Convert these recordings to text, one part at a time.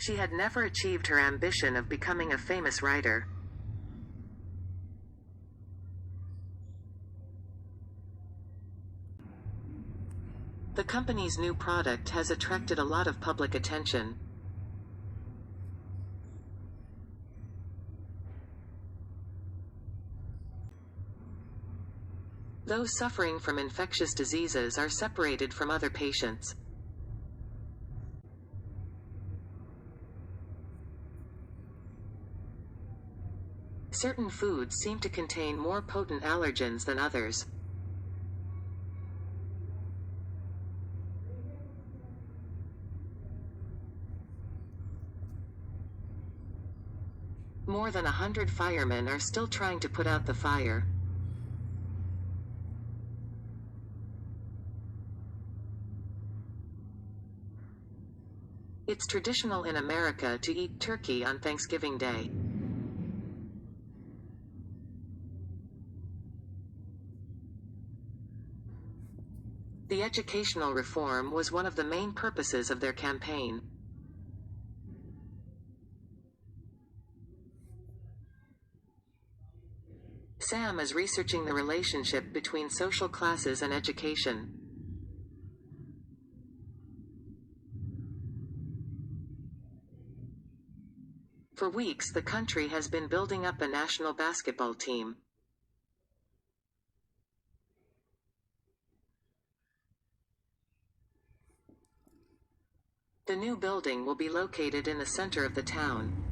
She had never achieved her ambition of becoming a famous writer. The company's new product has attracted a lot of public attention. Those suffering from infectious diseases are separated from other patients. Certain foods seem to contain more potent allergens than others. More than 100 firemen are still trying to put out the fire. It's traditional in America to eat turkey on Thanksgiving Day. The educational reform was one of the main purposes of their campaign. Sam is researching the relationship between social classes and education. For weeks, the country has been building up a national basketball team. The new building will be located in the center of the town.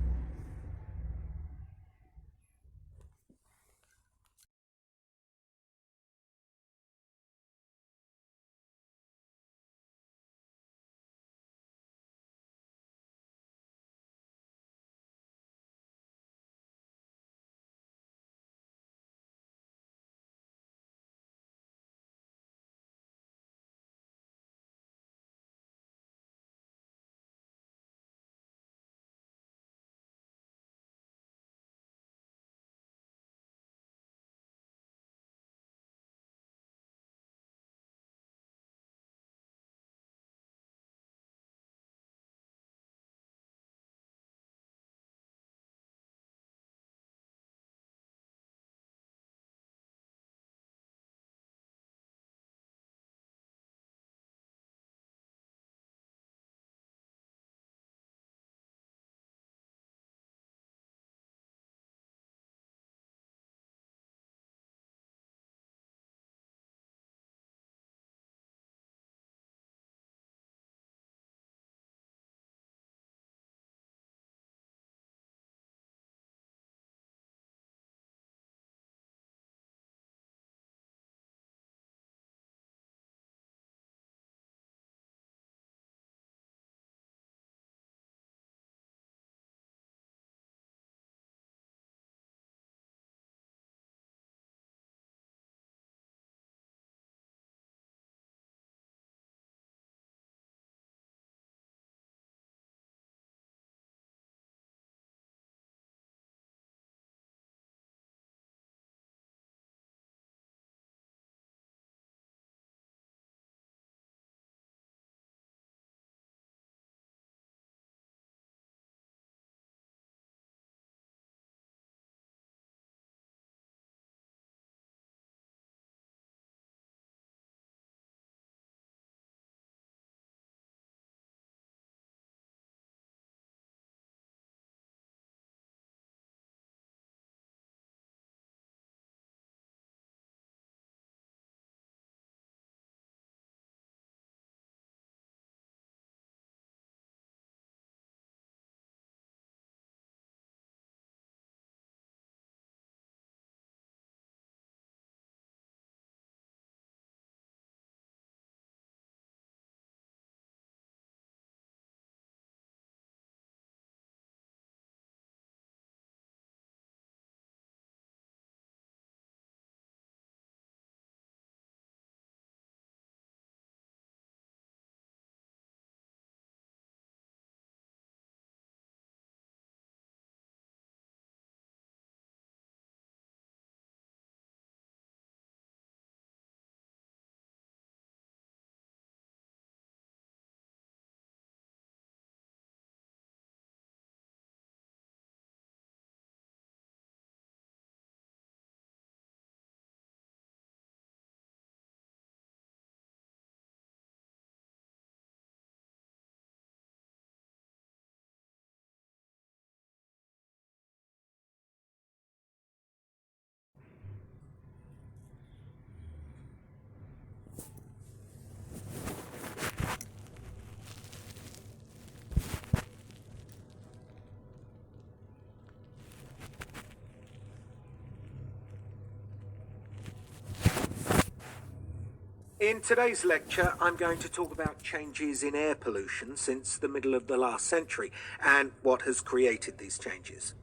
In today's lecture, I'm going to talk about changes in air pollution since the middle of the last century and what has created these changes.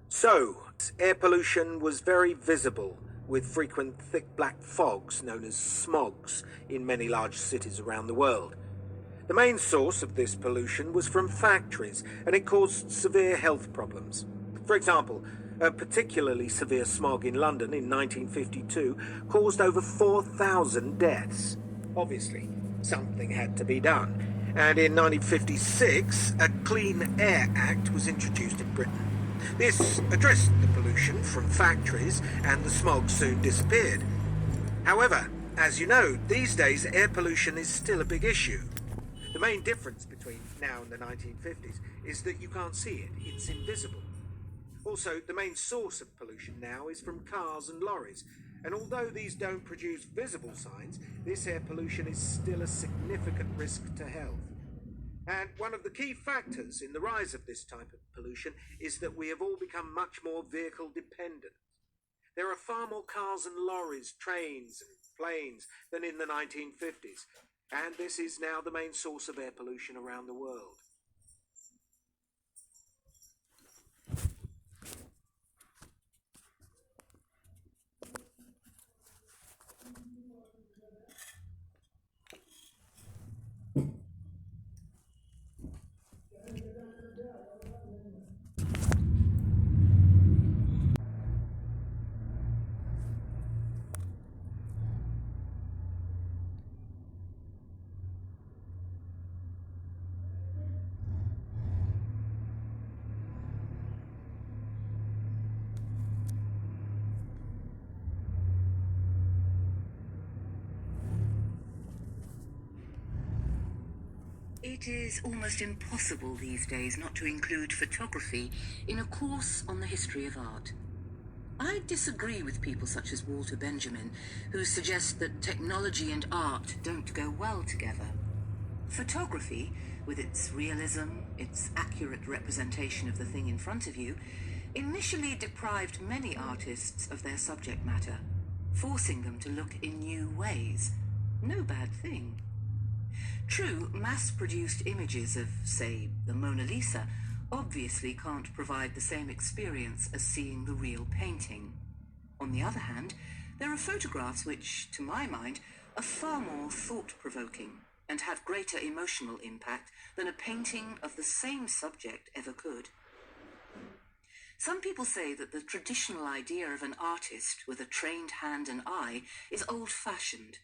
So, air pollution was very visible with frequent thick black fogs known as smogs in many large cities around the world. The main source of this pollution was from factories, and it caused severe health problems. For example, a particularly severe smog in London in 1952 caused over 4,000 deaths. Obviously, something had to be done. And in 1956, a Clean Air Act was introduced in Britain. This addressed the pollution from factories, and the smog soon disappeared. However, as you know, these days air pollution is still a big issue. The main difference between now and the 1950s is that you can't see it, it's invisible. Also, the main source of pollution now is from cars and lorries, and although these don't produce visible signs, this air pollution is still a significant risk to health. And one of the key factors in the rise of this type of pollution is that we have all become much more vehicle dependent. There are far more cars and lorries, trains and planes than in the 1950s, and this is now the main source of air pollution around the world. It is almost impossible these days not to include photography in a course on the history of art. I disagree with people such as Walter Benjamin, who suggest that technology and art don't go well together. Photography, with its realism, its accurate representation of the thing in front of you, initially deprived many artists of their subject matter, forcing them to look in new ways. No bad thing. True, mass-produced images of, say, the Mona Lisa obviously can't provide the same experience as seeing the real painting. On the other hand, there are photographs which, to my mind, are far more thought-provoking and have greater emotional impact than a painting of the same subject ever could. Some people say that the traditional idea of an artist with a trained hand and eye is old-fashioned.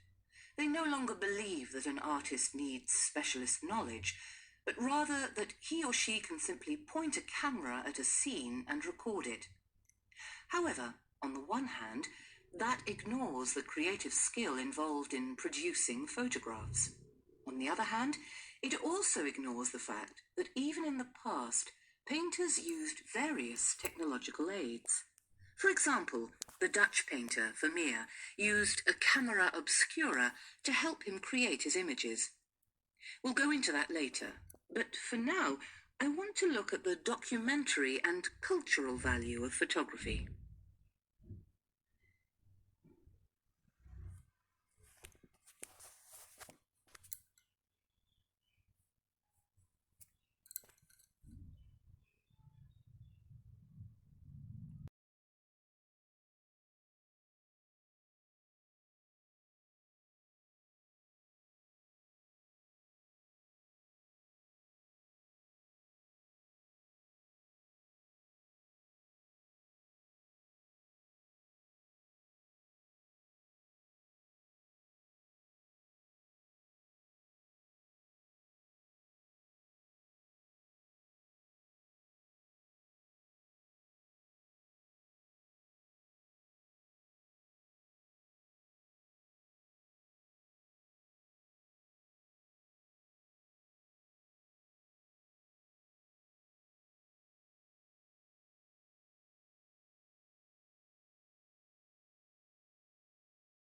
They no longer believe that an artist needs specialist knowledge, but rather that he or she can simply point a camera at a scene and record it. However, on the one hand, that ignores the creative skill involved in producing photographs. On the other hand, it also ignores the fact that even in the past, painters used various technological aids. For example, the Dutch painter Vermeer used a camera obscura to help him create his images. We'll go into that later, but for now, I want to look at the documentary and cultural value of photography.